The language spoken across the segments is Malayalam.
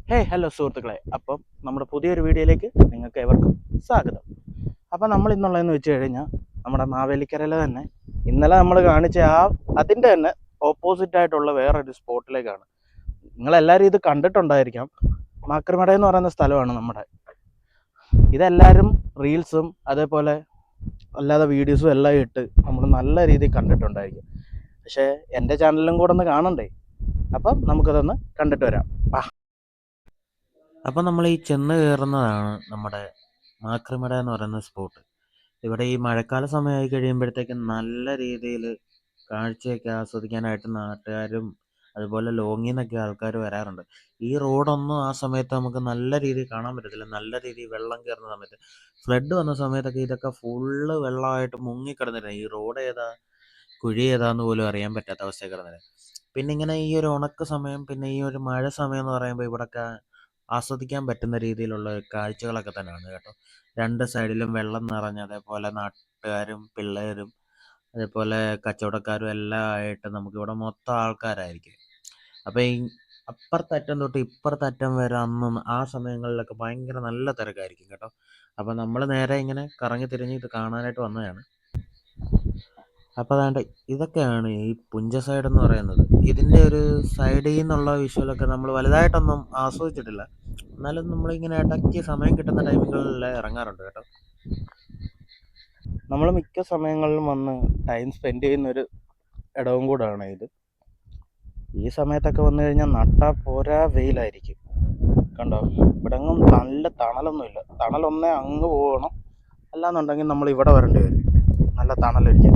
ഹലോ സുഹൃത്തുക്കളെ. അപ്പം നമ്മുടെ പുതിയൊരു വീഡിയോയിലേക്ക് നിങ്ങൾക്ക് ഏവർക്കും സ്വാഗതം. അപ്പം നമ്മൾ ഇന്നുള്ളതെന്ന് വെച്ച് കഴിഞ്ഞാൽ നമ്മുടെ മാവേലിക്കരയിലെ തന്നെ ഇന്നലെ നമ്മൾ കാണിച്ച അതിൻ്റെ തന്നെ ഓപ്പോസിറ്റ് ആയിട്ടുള്ള വേറൊരു സ്പോട്ടിലേക്കാണ്. നിങ്ങളെല്ലാവരും ഇത് കണ്ടിട്ടുണ്ടായിരിക്കാം. മാക്രിമട എന്ന് പറയുന്ന സ്ഥലമാണ് നമ്മുടെ. ഇതെല്ലാവരും റീൽസും അതേപോലെ അല്ലാതെ വീഡിയോസും എല്ലാം ഇട്ട് നമ്മൾ നല്ല രീതിയിൽ കണ്ടിട്ടുണ്ടായിരിക്കും. പക്ഷേ എൻ്റെ ചാനലിലും കൂടെ ഒന്ന് കാണണ്ടേ. അപ്പം നമുക്കതൊന്ന് കണ്ടിട്ട് വരാം. അപ്പം നമ്മൾ ഈ ചെന്ന് കയറുന്നതാണ് നമ്മുടെ മാക്രിമട എന്ന് പറയുന്ന സ്പോട്ട്. ഇവിടെ ഈ മഴക്കാല സമയമായി കഴിയുമ്പോഴത്തേക്കും നല്ല രീതിയിൽ കാഴ്ചയൊക്കെ ആസ്വദിക്കാനായിട്ട് നാട്ടുകാരും അതുപോലെ ലോങ്ങിൽ നിന്നൊക്കെ ആൾക്കാർ വരാറുണ്ട്. ഈ റോഡൊന്നും ആ സമയത്ത് നമുക്ക് നല്ല രീതിയിൽ കാണാൻ പറ്റത്തില്ല. നല്ല രീതിയിൽ വെള്ളം കയറുന്ന സമയത്ത്, ഫ്ലഡ് വന്ന സമയത്തൊക്കെ ഇതൊക്കെ ഫുള്ള് വെള്ളമായിട്ട് മുങ്ങിക്കിടന്നിരുന്നു. ഈ റോഡ് ഏതാ കുഴി ഏതാന്ന് പോലും അറിയാൻ പറ്റാത്ത അവസ്ഥയിൽ കിടന്നിരുന്നു. പിന്നെ ഇങ്ങനെ ഈ ഒരു ഉണക്ക സമയം, പിന്നെ ഈ ഒരു മഴ സമയം എന്ന് പറയുമ്പോൾ ഇവിടെയൊക്കെ ആസ്വദിക്കാൻ പറ്റുന്ന രീതിയിലുള്ള കാഴ്ചകളൊക്കെ തന്നെയാണ് കേട്ടോ. രണ്ട് സൈഡിലും വെള്ളം നിറഞ്ഞ്, അതേപോലെ നാട്ടുകാരും പിള്ളേരും അതേപോലെ കച്ചവടക്കാരും എല്ലാം ആയിട്ട് നമുക്കിവിടെ മൊത്തം ആൾക്കാരായിരിക്കും. അപ്പം ഈ അപ്പുറത്തറ്റം തൊട്ട് ഇപ്പുറത്തറ്റം വരെ അന്നും ആ സമയങ്ങളിലൊക്കെ ഭയങ്കര നല്ല തിരക്കായിരിക്കും കേട്ടോ. അപ്പം നമ്മൾ നേരെ ഇങ്ങനെ കറങ്ങി തിരിഞ്ഞ് ഇത് കാണാനായിട്ട് വന്നതാണ്. അപ്പോൾ അതാണ്ട് ഇതൊക്കെയാണ് ഈ പുഞ്ച സൈഡ് എന്ന് പറയുന്നത്. ഇതിൻ്റെ ഒരു സൈഡിൽ നിന്നുള്ള വിഷ്വലൊക്കെ നമ്മൾ വലുതായിട്ടൊന്നും ആസ്വദിച്ചിട്ടില്ല. എന്നാലും നമ്മളിങ്ങനെ ഇടയ്ക്ക് സമയം കിട്ടുന്ന ടൈമുകളിൽ ഇറങ്ങാറുണ്ട് കേട്ടോ. നമ്മൾ മിക്ക സമയങ്ങളിലും വന്ന് ടൈം സ്പെൻഡ് ചെയ്യുന്നൊരു ഇടവും കൂടാണ് ഇത്. ഈ സമയത്തൊക്കെ വന്നു കഴിഞ്ഞാൽ നട്ടാ പോരാ വെയിലായിരിക്കും. കണ്ടോ, ഇവിടെങ്ങും നല്ല തണലൊന്നുമില്ല. തണലൊന്നേ അങ്ങ് പോകണം, അല്ലാന്നുണ്ടെങ്കിൽ നമ്മൾ ഇവിടെ വരേണ്ടി വരും നല്ല തണലൊരിക്കാൻ.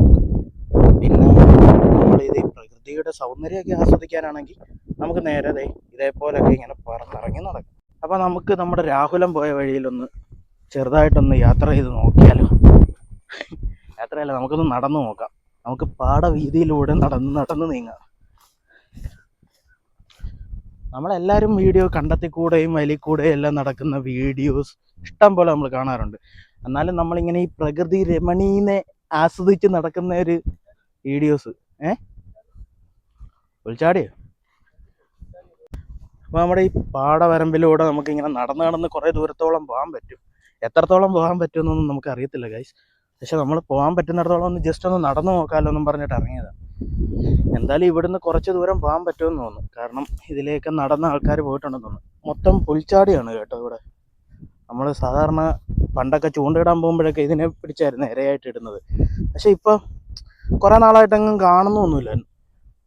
പിന്നെ നമ്മളിത് പ്രകൃതിയുടെ സൗന്ദര്യമൊക്കെ ആസ്വദിക്കാനാണെങ്കിൽ നമുക്ക് നേരെ ഇതേപോലൊക്കെ ഇങ്ങനെ പറന്നിറങ്ങി നടക്കും. അപ്പോൾ നമുക്ക് നമ്മുടെ രാഹുലം പോയ വഴിയിലൊന്ന് ചെറുതായിട്ടൊന്ന് യാത്ര ചെയ്ത് നോക്കിയാലോ. യാത്രയല്ല, നമുക്കൊന്ന് നടന്നു നോക്കാം. നമുക്ക് പാടവീതിയിലൂടെ നടന്ന് നീങ്ങാം. നമ്മളെല്ലാവരും വീഡിയോ കണ്ടത്തിക്കൂടെയും വലിക്കൂടെയും എല്ലാം നടക്കുന്ന വീഡിയോസ് ഇഷ്ടം പോലെ നമ്മൾ കാണാറുണ്ട്. എന്നാലും നമ്മളിങ്ങനെ ഈ പ്രകൃതി രമണീനെ ആസ്വദിച്ച് നടക്കുന്ന ഒരു വീഡിയോസ് ഉൾച്ചാടിയോ. അപ്പോൾ നമ്മുടെ ഈ പാടവരമ്പിലൂടെ നമുക്കിങ്ങനെ നടന്ന് കുറേ ദൂരത്തോളം പോകാൻ പറ്റും. എത്രത്തോളം പോകാൻ പറ്റുമെന്നൊന്നും നമുക്ക് അറിയത്തില്ല ഗൈസ്. പക്ഷെ നമ്മൾ പോകാൻ പറ്റുന്നിടത്തോളം ഒന്ന് ജസ്റ്റ് ഒന്ന് നടന്നു നോക്കാമല്ലോ എന്നും പറഞ്ഞിട്ട് ഇറങ്ങിയതാണ്. എന്തായാലും ഇവിടുന്ന് കുറച്ച് ദൂരം പോകാൻ പറ്റുമെന്ന് തോന്നുന്നു. കാരണം ഇതിലേക്ക് നടന്ന ആൾക്കാർ പോയിട്ടുണ്ടെന്ന് തോന്നുന്നു. മൊത്തം പുൽച്ചാടിയാണ് കേട്ടോ ഇവിടെ. നമ്മൾ സാധാരണ പണ്ടൊക്കെ ചൂണ്ടയിടാൻ പോകുമ്പോഴൊക്കെ ഇതിനെ പിടിച്ചായിരുന്നു ഇരയായിട്ട് ഇടുന്നത്. പക്ഷെ ഇപ്പം കുറേ നാളായിട്ടെങ്ങും കാണുന്നൊന്നുമില്ല.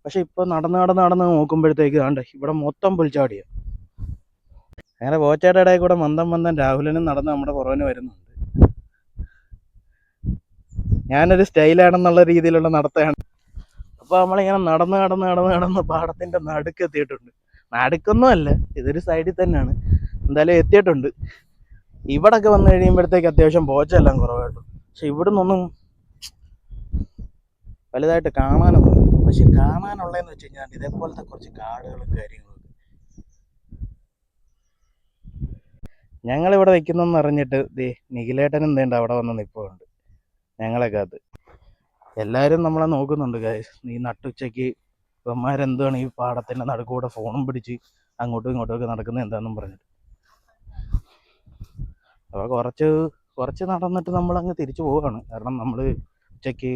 പക്ഷെ ഇപ്പോൾ നടന്ന് നോക്കുമ്പോഴത്തേക്ക് കണ്ടേ ഇവിടെ മൊത്തം പുൽച്ചാടിയാണ്. അങ്ങനെ പോച്ചയുടെ ഇടയിൽ കൂടെ മന്ദം രാഹുലനും നടന്ന് നമ്മുടെ പുറവിന് വരുന്നുണ്ട്. ഞാനൊരു സ്റ്റൈലാണെന്നുള്ള രീതിയിലുള്ള നടത്തമാണ്. അപ്പോൾ നമ്മളിങ്ങനെ നടന്ന് പാടത്തിൻ്റെ നടുക്കെത്തിയിട്ടുണ്ട്. നടുക്കൊന്നും അല്ല, ഇതൊരു സൈഡിൽ തന്നെയാണ്. എന്തായാലും എത്തിയിട്ടുണ്ട്. ഇവിടൊക്കെ വന്നു കഴിയുമ്പോഴത്തേക്ക് അത്യാവശ്യം പോച്ചെല്ലാം കുറവായിട്ടു. പക്ഷെ ഇവിടുന്നൊന്നും വലുതായിട്ട് കാണാനൊന്നും. പക്ഷെ കാണാനുള്ളതെന്ന് വെച്ച് കഴിഞ്ഞാൽ ഇതേപോലത്തെ കുറച്ച് കാടുകളും കാര്യങ്ങളും. ഞങ്ങളിവിടെ നിൽക്കുന്നെന്ന് അറിഞ്ഞിട്ട് നിഖിലേട്ടനും എന്തേണ്ട അവിടെ വന്ന് നിൽപ്പുണ്ട് ഞങ്ങളൊക്കെ അത്. എല്ലാവരും നമ്മളെ നോക്കുന്നുണ്ട് ഗൈസ്. ഈ നട്ടുച്ചയ്ക്ക് ഇവന്മാരെന്താണ് ഈ പാടത്തിൻ്റെ നടുക്കൂടെ ഫോണും പിടിച്ച് അങ്ങോട്ടും ഇങ്ങോട്ടുമൊക്കെ നടക്കുന്നത് എന്താണെന്നും പറഞ്ഞിട്ട്. അപ്പോൾ കുറച്ച് നടന്നിട്ട് നമ്മളങ്ങ് തിരിച്ചു പോവുകയാണ്. കാരണം നമ്മൾ ഉച്ചയ്ക്ക്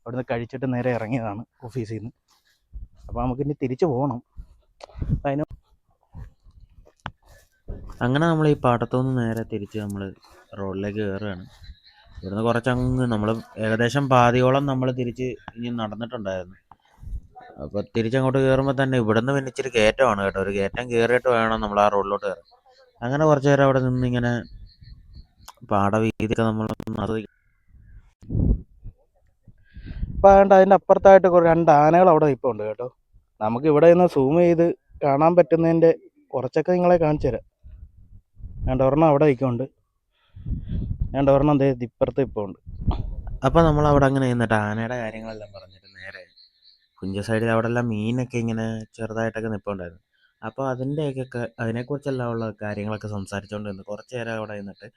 അവിടുന്ന് കഴിച്ചിട്ട് നേരെ ഇറങ്ങിയതാണ് ഓഫീസിൽ നിന്ന്. അപ്പോൾ നമുക്കിനി തിരിച്ചു പോകണം. അതിന് അങ്ങനെ നമ്മൾ ഈ പാടത്തുനിന്ന് നേരെ തിരിച്ച് നമ്മൾ റോഡിലേക്ക് കയറുകയാണ്. ഇവിടുന്ന് കുറച്ചങ്ങ് നമ്മൾ ഏകദേശം പാതിയോളം നമ്മൾ തിരിച്ച് ഇനി നടന്നിട്ടുണ്ടായിരുന്നു. അപ്പോൾ തിരിച്ചങ്ങോട്ട് കയറുമ്പോൾ തന്നെ ഇവിടുന്ന് പിന്നെ ഇച്ചിരി കയറ്റമാണ് കേട്ടോ. ഒരു കയറ്റം കയറിയിട്ട് വേണം നമ്മൾ ആ റോഡിലോട്ട് കയറാൻ. അങ്ങനെ കുറച്ച് നേരം അവിടെ നിന്ന് ഇങ്ങനെ പാടവീതിയൊക്കെ നമ്മൾ ആസ്വദിക്കും. ഇപ്പോൾ അതുകൊണ്ട് അതിൻ്റെ അപ്പുറത്തായിട്ട് രണ്ട് ആനകൾ അവിടെ ഇപ്പോൾ ഉണ്ട് കേട്ടോ. നമുക്ക് ഇവിടെ നിന്ന് സൂം ചെയ്ത് കാണാൻ പറ്റുന്നതിൻ്റെ കുറച്ചൊക്കെ നിങ്ങളെ കാണിച്ചു തരാം. ഒരെണ്ണം അവിടെ നിൽക്കുന്നുണ്ട്, ഒരെണ്ണം ഇപ്പുറത്ത് ഇപ്പോൾ ഉണ്ട്. അപ്പോൾ നമ്മൾ അവിടെ അങ്ങനെ നിന്നിട്ട് ആനയുടെ കാര്യങ്ങളെല്ലാം പറഞ്ഞിട്ട് നേരെ പുഞ്ച സൈഡിൽ അവിടെ എല്ലാം മീനൊക്കെ ഇങ്ങനെ ചെറുതായിട്ടൊക്കെ നിൽപ്പുണ്ടായിരുന്നു. അപ്പോൾ അതിനെക്കുറിച്ചെല്ലാം ഉള്ള കാര്യങ്ങളൊക്കെ സംസാരിച്ചുകൊണ്ട് നിന്ന് കുറച്ച് നേരം അവിടെ നിന്നിട്ട്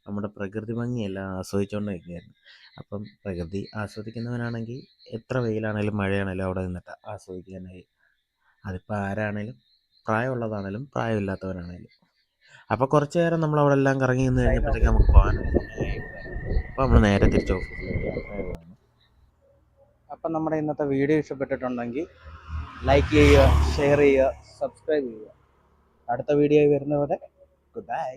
നമ്മുടെ പ്രകൃതി ഭംഗിയെല്ലാം ആസ്വദിച്ചുകൊണ്ട് നിൽക്കുകയായിരുന്നു. അപ്പം പ്രകൃതി ആസ്വദിക്കുന്നവനാണെങ്കിൽ എത്ര വെയിലാണെങ്കിലും മഴയാണെങ്കിലും അവിടെ നിന്നിട്ട് ആസ്വദിക്കാനായി. അതിപ്പോൾ ആരാണേലും പ്രായമുള്ളതാണേലും പ്രായമില്ലാത്തവരാണേലും. അപ്പോൾ കുറച്ച് നേരം നമ്മൾ അവിടെ എല്ലാം കറങ്ങി നിന്ന് കഴിഞ്ഞപ്പോഴത്തേക്ക് നമുക്ക് പോകാനുള്ള സമയമായി. അപ്പോൾ നമ്മൾ നേരെ തിരിച്ച് ഓഫീസിലേക്ക് യാത്ര ചെയ്യുകയാണ്. അപ്പം നമ്മുടെ ഇന്നത്തെ വീഡിയോ ഇഷ്ടപ്പെട്ടിട്ടുണ്ടെങ്കിൽ ലൈക്ക് ചെയ്യുക, ഷെയർ ചെയ്യുക, സബ്സ്ക്രൈബ് ചെയ്യുക. അടുത്ത വീഡിയോ വരുന്നവരെ ഗുഡ് ബൈ.